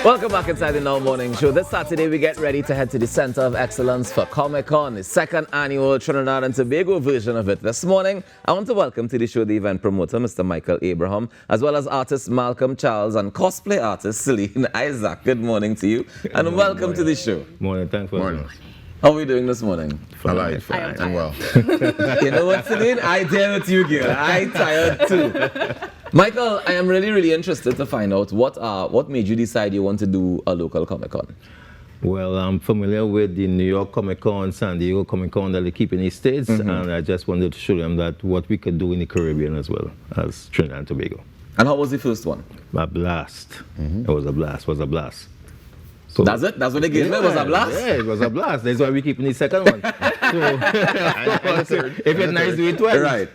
Welcome back inside the Now Morning Show. This Saturday, we get ready to head to the Center of Excellence for ComicCon, the second annual Trinidad and Tobago version of it. This morning, I want to welcome to the show the event promoter, Mr. Michael Abraham, as well as artist Malcolm Charles and cosplay artist Celine Isaac. Good morning to you, and welcome to the show. Morning, thanks for having us. How are we doing this morning? Fine. I'm well. You know what, Celine? I dare with you, girl. I tired too. Michael, I am really interested to find out what made you decide you want to do a local Comic-Con? Well, I'm familiar with the New York Comic-Con, San Diego Comic-Con that they keep in the States, and I just wanted to show them that what we could do in the Caribbean as well as Trinidad and Tobago. And how was the first one? A blast. It was a blast. So that's it? That's what they gave me? It was a blast? Yeah, it was a blast. That's why we're keeping the second one. So, if it's nice, do it twice. Right.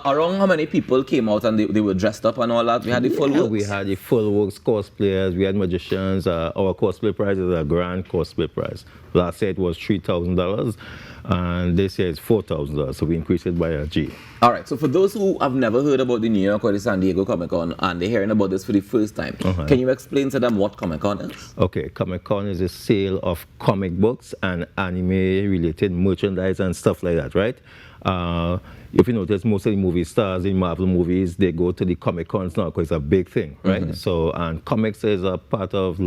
Around how many people came out and they were dressed up and all that? We had the full works? We had the full works cosplayers, we had magicians. Our cosplay prize is a grand cosplay prize. Last year it was $3,000, and this year it's $4,000, so we increased it by a G. All right, so for those who have never heard about the New York or the San Diego Comic-Con and they're hearing about this for the first time, can you explain to them what Comic-Con is? Okay, Comic-Con is a sale of comic books and anime-related merchandise and stuff like that, right? If you notice, most of the movie stars in Marvel movies, they go to the Comic-Cons now because it's a big thing, right? So, and comics is a part of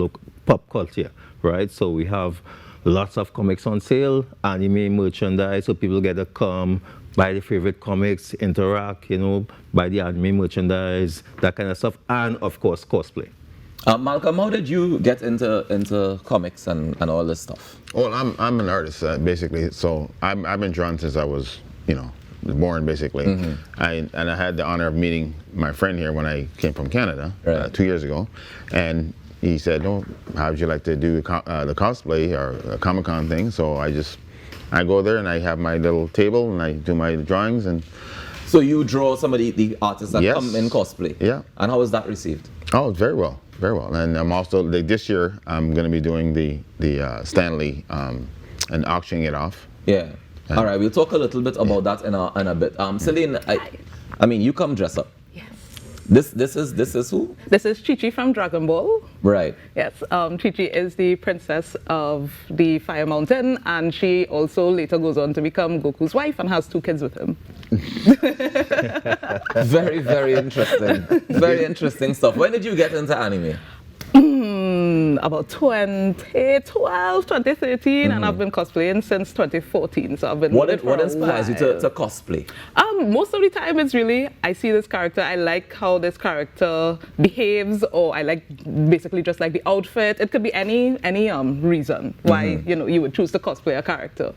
pop culture, right? So we have lots of comics on sale, anime merchandise, so people get to come, buy the favorite comics, interact, buy the anime merchandise, that kind of stuff, and of course, cosplay. Malcolm, how did you get into comics and all this stuff? Well, I'm an artist, basically, so I've been drawn since I was, born, basically. I had the honor of meeting my friend here when I came from Canada 2 years ago, and he said, "Oh, how would you like to do the cosplay or a Comic-Con thing?" So I go there and I have my little table and I do my drawings. And so you draw some of the artists that come in cosplay? Yeah. And how was that received? Oh, very well. And I'm also, this year, I'm going to be doing the Stanley and auctioning it off. Yeah. All right, we'll talk a little bit about that in a bit. Celine, I mean, you come dress up. This is who? This is Chi-Chi from Dragon Ball. Right. Yes, Chi-Chi is the princess of the Fire Mountain, and she also later goes on to become Goku's wife and has 2 kids with him. Very interesting. Very interesting stuff. When did you get into anime? About 2012, 2013, and I've been cosplaying since 2014. So I've been. What inspires you to cosplay? Most of the time, it's really I see this character, I like how this character behaves, or I like basically just like the outfit. It could be any reason why you would choose to cosplay a character.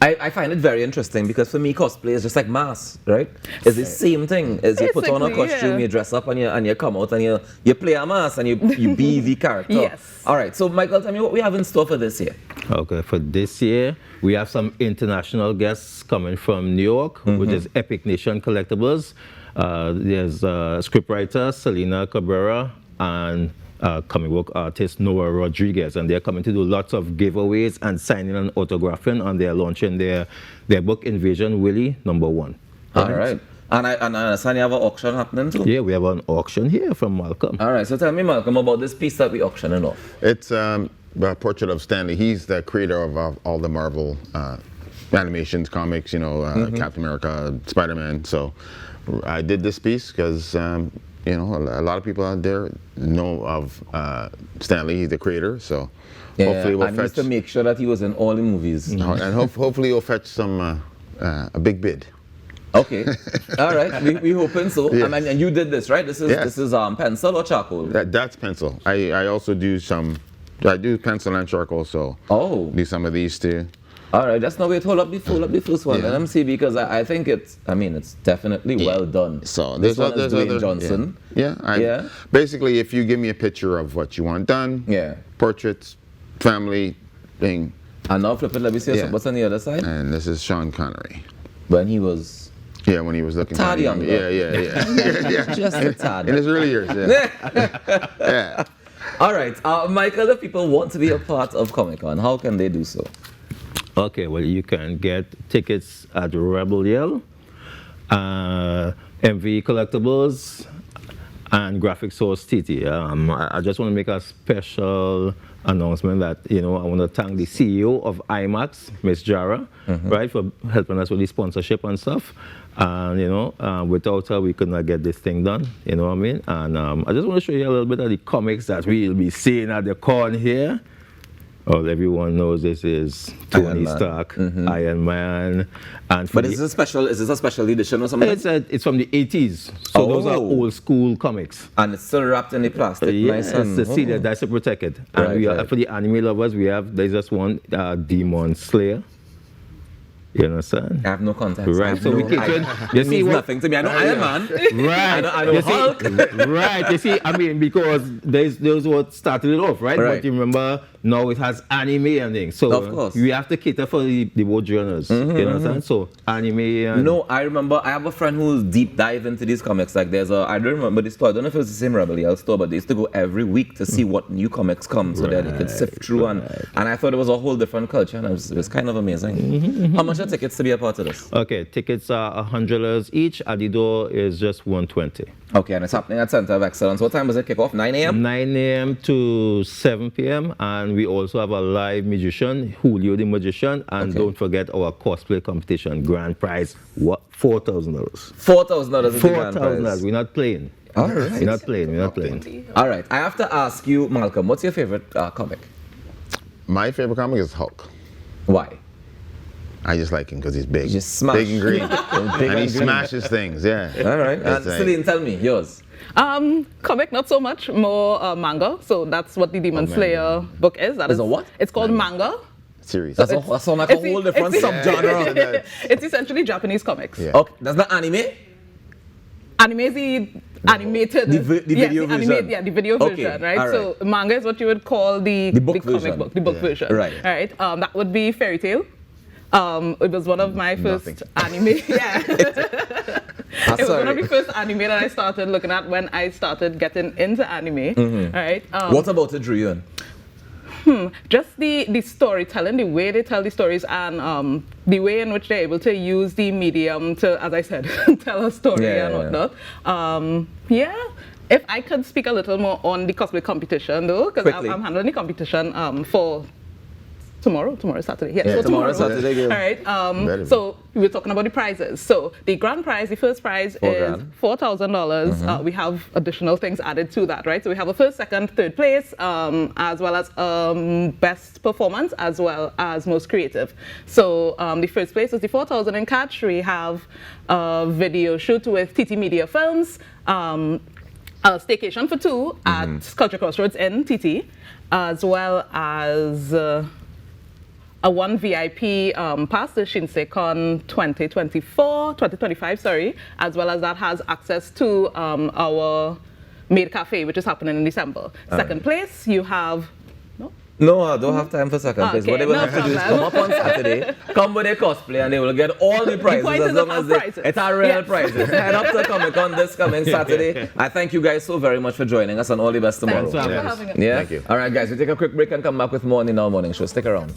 I find it very interesting because for me, cosplay is just like mask, right? It's the same thing as you put on a costume, you dress up, and you come out and you play a mask and you be the character. Yes. All right, so Michael, tell me what we have in store for this year. Okay, for this year, we have some international guests coming from New York, which is Epic Nation Collectibles. There's scriptwriter Selena Cabrera and comic book artist Noah Rodriguez, and they're coming to do lots of giveaways and signing and autographing, and they're launching their book Invasion Willie #1. All right. And I understand you have an auction happening too? Yeah, we have an auction here from Malcolm. All right, so tell me, Malcolm, about this piece that we're auctioning off. It's a portrait of Stanley. He's the creator of all the Marvel animations, comics, Captain America, Spider-Man. So I did this piece because a lot of people out there know of Stanley. He's the creator, so hopefully we'll fetch. To make sure that he was in all the movies. And hopefully we'll fetch some a big bid. Okay, all right. We hoping so. Yes. And you did this, right? This is pencil or charcoal? That's pencil. I also do I do pencil and charcoal, so do some of these too. All right, just now wait, hold up the first one. Let me see, because I think it's definitely well done. So this one there's is Dwayne other, Johnson. Yeah. Basically, if you give me a picture of what you want done, portraits, family thing. And now flip it, let me see what's on the other side. And this is Sean Connery. When he was... Yeah, when he was looking tad younger. Yeah. Just a tad. In his early years, yeah. All right, Michael, if people want to be a part of Comic-Con, how can they do so? Okay, well, you can get tickets at Rebel Yell, MV Collectibles, and Graphic Source TT. I just want to make a special announcement that, I want to thank the CEO of IMAX, Miss Jara, right, for helping us with the sponsorship and stuff. And, without her, we could not get this thing done, you know what I mean? And I just want to show you a little bit of the comics that we'll be seeing at the con here. Well, everyone knows this is Tony Stark, Iron Man. But is this a special edition or something? It's from the 80s. So those are old school comics. And it's still wrapped in the plastic. Yes, the seal that's to protect it. And for the anime lovers, there's just one, Demon Slayer. You understand? I have no context. Right. So it means nothing to me. I know Iron Man. Right. I know Hulk. Right. You see, because those what started it off, right? But you remember, now it has anime and things. So of course. we have to cater for the both genres. You understand? So anime and... No, I remember, I have a friend who's deep dive into these comics. Like I don't remember the store. I don't know if it was the same Rebel Yell store, but they used to go every week to see what new comics come so that they could sift through. And I thought it was a whole different culture, and it was kind of amazing. How much are tickets to be a part of this? Okay, tickets are $100 each. At the door is just $120. Okay, and it's happening at Center of Excellence. What time does it kick off? 9 a.m.? 9 a.m. to 7 p.m. And we also have a live musician, Julio the Magician. And don't forget our cosplay competition. Grand prize, what? $4,000. $4,000 is the grand prize. $4,000. We're not playing. All right. We're not playing. All right. I have to ask you, Malcolm, what's your favorite comic? My favorite comic is Hulk. Why? I just like him because he's big. Just smash. Big and green. And he smashes things, yeah. All right. And Celine, tell me, yours. Comic, not so much, more manga. So that's what the Demon Slayer book is. That is a what? It's called manga. Series. That sounds like a whole different subgenre. It's essentially Japanese comics. Yeah. Okay, that's not anime? Anime is the animated... The video version. The video version, right? All right? So manga is what you would call the book comic version. book, the book version. Right. All right. That would be Fairy Tail. It was one of my first anime. It was one of the first anime that I started looking at when I started getting into anime. Right? What about it drew you in? Just the storytelling, the way they tell the stories, and the way in which they're able to use the medium to, as I said, tell a story and whatnot. If I could speak a little more on the cosplay competition, though, because I'm handling the competition for tomorrow is Saturday. Yes, so tomorrow is Saturday. All right. So we were talking about the prizes. So the grand prize, the first prize is $4,000. We have additional things added to that, right? So we have a first, second, third place, as well as best performance, as well as most creative. So the first place is the $4,000 in cash. We have a video shoot with TT Media Films, a staycation for two at Culture Crossroads in TT, as well as a one VIP pass to ComicCon 2025, as well as that has access to our Maid Cafe, which is happening in December. Second place, you have... No, I don't have time for second place. What they will have to do is come up on Saturday, come with their cosplay, and they will get all the prizes as long as it's our real prizes. Head up to Comic-Con this coming Saturday. I thank you guys so very much for joining us, and all the best tomorrow. Thanks for having us. Yeah? Thank you. All right, guys, we take a quick break and come back with more on the Now Morning Show. Stick around.